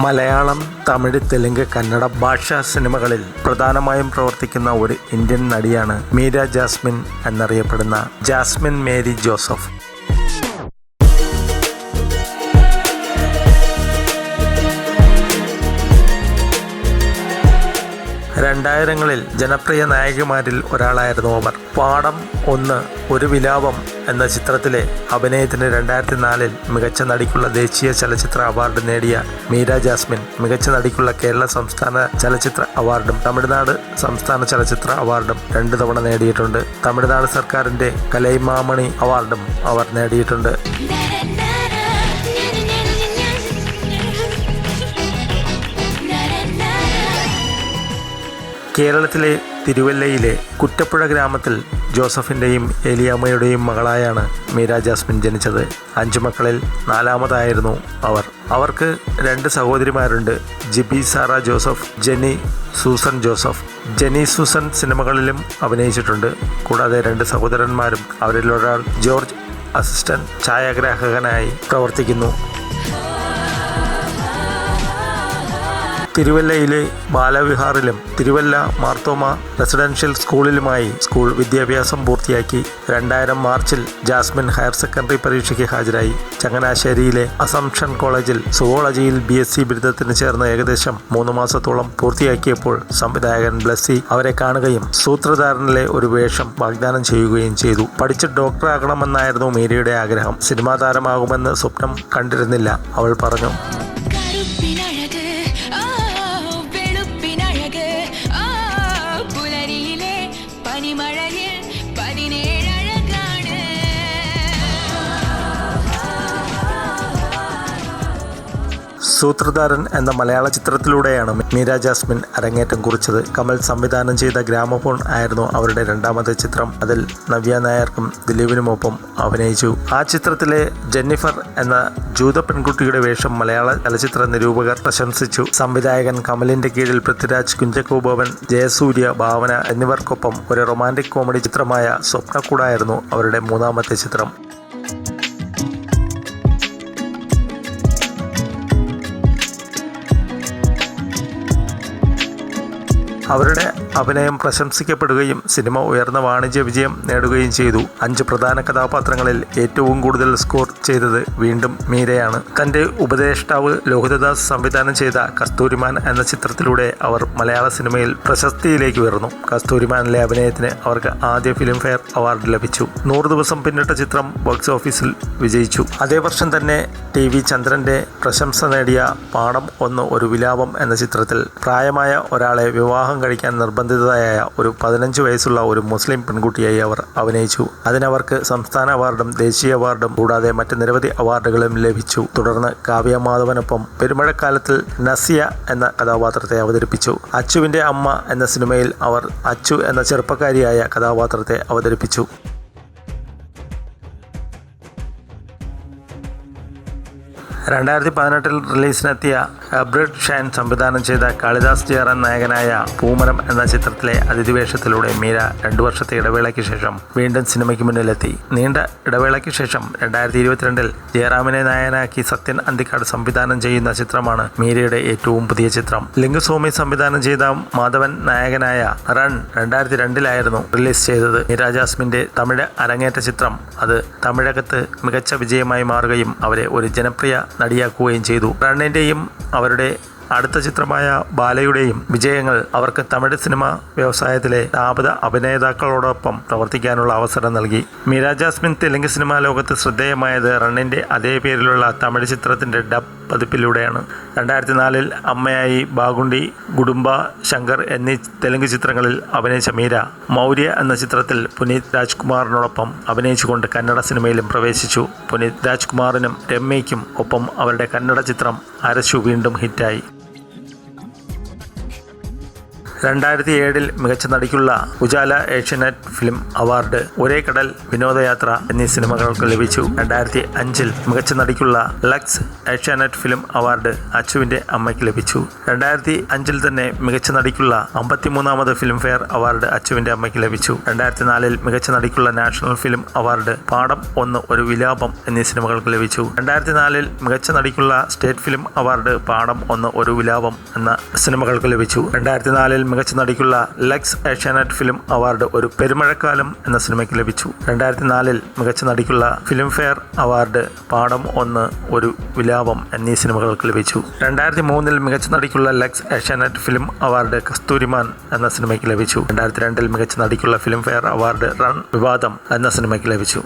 മലയാളം, തമിഴ്, തെലുങ്ക്, കന്നഡ ഭാഷാ സിനിമകളിൽ പ്രധാനമായും പ്രവർത്തിക്കുന്ന ഒരു ഇന്ത്യൻ നടിയാണ് മീര ജാസ്മിൻ എന്നറിയപ്പെടുന്ന ജാസ്മിൻ മേരി ജോസഫ്. 2000ങ്ങളിൽ ജനപ്രിയ നായികമാരിൽ ഒരാളായിരുന്നു അവർ. പാഠം 1 ഒരു വിലാപം എന്ന ചിത്രത്തിലെ അഭിനയത്തിന് 2004 മികച്ച നടിക്കുള്ള ദേശീയ ചലച്ചിത്ര അവാർഡ് നേടിയ മീര ജാസ്മിൻ മികച്ച നടിക്കുള്ള കേരള സംസ്ഥാന ചലച്ചിത്ര അവാർഡും തമിഴ്നാട് സംസ്ഥാന ചലച്ചിത്ര അവാർഡും 2 തവണ നേടിയിട്ടുണ്ട്. തമിഴ്നാട് സർക്കാരിൻ്റെ കലൈമാമണി അവാർഡും അവർ നേടിയിട്ടുണ്ട്. കേരളത്തിലെ തിരുവല്ലയിലെ കുറ്റപ്പുഴ ഗ്രാമത്തിൽ ജോസഫിൻ്റെയും ഏലിയാമ്മയുടെയും മകളായാണ് മീര ജാസ്മിൻ ജനിച്ചത്. 5 മക്കളിൽ 4ാമതായിരുന്നു അവർ. അവർക്ക് 2 സഹോദരിമാരുണ്ട്, ജിബി സാറ ജോസഫ്, ജെനി സൂസൻ ജോസഫ്. ജെനി സൂസൻ സിനിമകളിലും അഭിനയിച്ചിട്ടുണ്ട്. കൂടാതെ 2 സഹോദരന്മാരും അവരിലൊരാൾ ജോർജ് അസിസ്റ്റന്റ് ഛായാഗ്രാഹകനായി പ്രവർത്തിക്കുന്നു. തിരുവല്ലയിലെ ബാലവിഹാറിലും തിരുവല്ല മാർത്തോമ റെസിഡൻഷ്യൽ സ്കൂളിലുമായി സ്കൂൾ വിദ്യാഭ്യാസം പൂർത്തിയാക്കി. 2000 മാർച്ചിൽ ജാസ്മിൻ ഹയർ സെക്കൻഡറി പരീക്ഷയ്ക്ക് ഹാജരായി. ചങ്ങനാശ്ശേരിയിലെ അസംഷൻ കോളേജിൽ സുവോളജിയിൽ BSc ബിരുദത്തിന് ചേർന്ന് ഏകദേശം 3 മാസത്തോളം പൂർത്തിയാക്കിയപ്പോൾ സംവിധായകൻ ബ്ലസ്സി അവരെ കാണുകയും സൂത്രധാരനിലെ ഒരു വേഷം വാഗ്ദാനം ചെയ്യുകയും ചെയ്തു. പഠിച്ച് ഡോക്ടറാകണമെന്നായിരുന്നു മീരയുടെ ആഗ്രഹം. സിനിമാ താരമാകുമെന്ന് സ്വപ്നം കണ്ടിരുന്നില്ല. അവൾ പറഞ്ഞു, സൂത്രധാരൻ എന്ന മലയാള ചിത്രത്തിലൂടെയാണ് മീര ജാസ്മിൻ അരങ്ങേറ്റം കുറിച്ചത്. കമൽ സംവിധാനം ചെയ്ത ഗ്രാമഫോൺ ആയിരുന്നു അവരുടെ 2ാമത്തെ ചിത്രം. അതിൽ നവ്യ നായർക്കും ദിലീപിനുമൊപ്പം അഭിനയിച്ചു. ആ ചിത്രത്തിലെ ജെന്നിഫർ എന്ന ജൂത പെൺകുട്ടിയുടെ വേഷം മലയാള ചലച്ചിത്ര നിരൂപകർ പ്രശംസിച്ചു. സംവിധായകൻ കമലിന്റെ കീഴിൽ പൃഥ്വിരാജ്, കുഞ്ചാക്കോ ബോബൻ, ജയസൂര്യ, ഭാവന എന്നിവർക്കൊപ്പം ഒരു റൊമാൻറ്റിക് കോമഡി ചിത്രമായ സ്വപ്നക്കൂടായിരുന്നു അവരുടെ 3ാമത്തെ ചിത്രം. അവരുടെ അഭിനയം പ്രശംസിക്കപ്പെടുകയും സിനിമ ഉയർന്ന വാണിജ്യ വിജയം നേടുകയും ചെയ്തു. 5 പ്രധാന കഥാപാത്രങ്ങളിൽ ഏറ്റവും കൂടുതൽ സ്കോർ ചെയ്തത് വീണ്ടും മീരയാണ്. തൻ്റെ ഉപദേഷ്ടാവ് ലോഹിതദാസ് സംവിധാനം ചെയ്ത കസ്തൂരിമാൻ എന്ന ചിത്രത്തിലൂടെ അവർ മലയാള സിനിമയിൽ പ്രശസ്തിയിലേക്ക് ഉയർന്നു. കസ്തൂരിമാനിലെ അഭിനയത്തിന് അവർക്ക് ആദ്യ ഫിലിംഫെയർ അവാർഡ് ലഭിച്ചു. 100 ദിവസം പിന്നിട്ട ചിത്രം ബോക്സ് ഓഫീസിൽ വിജയിച്ചു. അതേ വർഷം തന്നെ TV ചന്ദ്രൻ്റെ പ്രശംസ നേടിയ പാഠം 1 ഒരു വിലാപം എന്ന ചിത്രത്തിൽ പ്രായമായ ഒരാളെ വിവാഹം കഴിക്കാൻ നിർബന്ധിതയായ ഒരു 15 വയസ്സുള്ള ഒരു മുസ്ലിം പെൺകുട്ടിയായി അവർ അഭിനയിച്ചു. അതിനവർക്ക് സംസ്ഥാന അവാർഡും ദേശീയ അവാർഡും കൂടാതെ മറ്റ് നിരവധി അവാർഡുകളും ലഭിച്ചു. തുടർന്ന് കാവ്യ മാധവനൊപ്പം പെരുമഴക്കാലത്തിൽ നസിയ എന്ന കഥാപാത്രത്തെ അവതരിപ്പിച്ചു. അച്ചുവിൻ്റെ അമ്മ എന്ന സിനിമയിൽ അവർ അച്ചു എന്ന ചെറുപ്പക്കാരിയായ കഥാപാത്രത്തെ അവതരിപ്പിച്ചു. 2018 റിലീസിനെത്തിയ അബ്രഡ് ഷാൻ സംവിധാനം ചെയ്ത കാളിദാസ് ജയറാൻ നായകനായ പൂമരം എന്ന ചിത്രത്തിലെ അതിഥിവേഷത്തിലൂടെ മീര 2 വർഷത്തെ ഇടവേളയ്ക്ക് ശേഷം വീണ്ടും സിനിമയ്ക്ക് മുന്നിലെത്തി. നീണ്ട ഇടവേളയ്ക്ക് ശേഷം 2022 ജയറാമിനെ നായകനാക്കി സത്യൻ അന്തിക്കാട് സംവിധാനം ചെയ്യുന്ന ചിത്രമാണ് മീരയുടെ ഏറ്റവും പുതിയ ചിത്രം. ലിംഗസ്വാമി സംവിധാനം ചെയ്ത മാധവൻ നായകനായ റൺ 2002 റിലീസ് ചെയ്തത്. മീര ജാസ്മിൻ്റെ തമിഴ് അരങ്ങേറ്റ ചിത്രം അത് തമിഴകത്ത് മികച്ച വിജയമായി മാറുകയും അവരെ ഒരു ജനപ്രിയ നടിയാക്കുകയും ചെയ്തു. റണ്ണിൻ്റെയും അവരുടെ അടുത്ത ചിത്രമായ ബാലയുടെയും വിജയങ്ങൾ അവർക്ക് തമിഴ് സിനിമ വ്യവസായത്തിലെ താപത അഭിനേതാക്കളോടൊപ്പം പ്രവർത്തിക്കാനുള്ള അവസരം നൽകി. മീര ജാസ്മിൻ തെലുങ്ക് സിനിമാ ലോകത്ത് ശ്രദ്ധേയമായത് റണ്ണിൻ്റെ അതേ പേരിലുള്ള തമിഴ് ചിത്രത്തിൻ്റെ ഡബ് പതിപ്പിലൂടെയാണ്. 2004 അമ്മയായി, ബാഗുണ്ടി, കുടുംബ ശങ്കർ എന്നീ തെലുങ്ക് ചിത്രങ്ങളിൽ അഭിനയിച്ച മീര മൗര്യ എന്ന ചിത്രത്തിൽ പുനീത് രാജ്കുമാറിനോടൊപ്പം അഭിനയിച്ചുകൊണ്ട് കന്നഡ സിനിമയിലും പ്രവേശിച്ചു. പുനീത് രാജ്കുമാറിനും രമ്യയ്ക്കും ഒപ്പം അവരുടെ കന്നഡ ചിത്രം അരശു വീണ്ടും ഹിറ്റായി. 2007 മികച്ച നടിക്കുള്ള ഉജാല ഏഷ്യാനെറ്റ് ഫിലിം അവാർഡ്, ഒരേ കടൽ, വിനോദയാത്ര എന്നീ സിനിമകൾക്ക് ലഭിച്ചു. 2005 മികച്ച നടിക്കുള്ള ലക്സ് ഏഷ്യാനെറ്റ് ഫിലിം അവാർഡ് അച്ചുവിന്റെ അമ്മയ്ക്ക് ലഭിച്ചു. 2005 തന്നെ മികച്ച നടിക്കുള്ള 53ാമത് ഫിലിം ഫെയർ അവാർഡ് അച്ചുവിന്റെ അമ്മയ്ക്ക് ലഭിച്ചു. 2004 മികച്ച നടിക്കുള്ള നാഷണൽ ഫിലിം അവാർഡ് പാഠം 1, ഒരു വിലാപം എന്നീ സിനിമകൾക്ക് ലഭിച്ചു. 2004 മികച്ച നടിക്കുള്ള സ്റ്റേറ്റ് ഫിലിം അവാർഡ് പാഠം 1, ഒരു വിലാപം എന്ന സിനിമകൾക്ക് ലഭിച്ചു. 2004 മികച്ച നടിക്കുള്ള ലക്സ് ഏഷ്യാനെറ്റ് ഫിലിം അവാർഡ് ഒരു പെരുമഴക്കാലം എന്ന സിനിമയ്ക്ക് ലഭിച്ചു. 2004 മികച്ച നടിക്കുള്ള ഫിലിം ഫെയർ അവാർഡ് പാഠം 1, ഒരു വിലാപം എന്നീ സിനിമകൾക്ക് ലഭിച്ചു. 2003 മികച്ച നടിക്കുള്ള lux Asianet film award Kasthooriman എന്ന സിനിമയ്ക്ക് ലഭിച്ചു. 2002 മികച്ച നടിക്കുള്ള ഫിലിം ഫെയർ അവാർഡ് റൺ വിവാദം എന്ന സിനിമയ്ക്ക് ലഭിച്ചു.